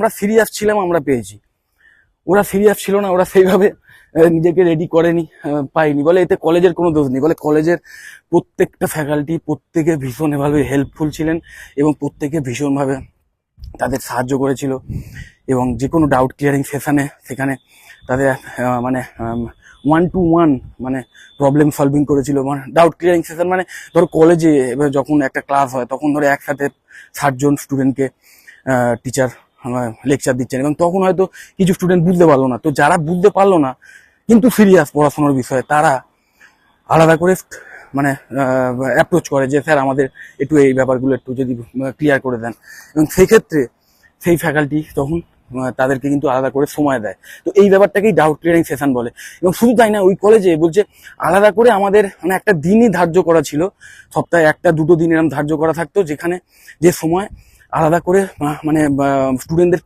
আমরা সিরিয়াস ছিলাম, আমরা পেয়েছি। ওরা সিরিয়াস ছিল না, ওরা সেইভাবে নিজেকে রেডি করেনি, পাইনি। বলে এতে কলেজের কোনো দোষ নেই, বলে কলেজের প্রত্যেকটা ফ্যাকাল্টি প্রত্যেকে ভীষণভাবে হেল্পফুল ছিলেন এবং প্রত্যেকে ভীষণভাবে তাদের সাহায্য করেছিল। এবং যে কোনো ডাউট ক্লিয়ারিং সেশনে সেখানে তাদের মানে 1-to-1 মানে প্রবলেম সলভিং করেছিল। মানে ডাউট ক্লিয়ারিং সেশন মানে ধরো কলেজে এবার যখন একটা ক্লাস হয় তখন ধরো একসাথে 60 জন স্টুডেন্টকে টিচার লেকচার দিচ্ছেন, এবং তখন হয়তো কিছু স্টুডেন্ট বুঝতে পারলো না, তো যারা বুঝতে পারলো না কিন্তু সিরিয়াস পড়াশোনার বিষয়ে, তারা আলাদা করে মানে অ্যাপ্রোচ করে যে স্যার আমাদের একটু এই ব্যাপারগুলো একটু যদি ক্লিয়ার করে দেন, এবং সেক্ষেত্রে সেই ফ্যাকাল্টি তখন তাদেরকে কিন্তু আলাদা করে সময় দেয়। তো এই ব্যাপারটাকেই ডাউট ক্লিয়ারিং সেশন বলে। এবং শুধু তাই না, ওই কলেজে বলছে আলাদা করে আমাদের মানে একটা দিনই ধার্য করা ছিল, সপ্তাহে 1-2 দিন এরকম ধার্য করা থাকতো, যেখানে যে সময় আলাদা করে মানে স্টুডেন্টদের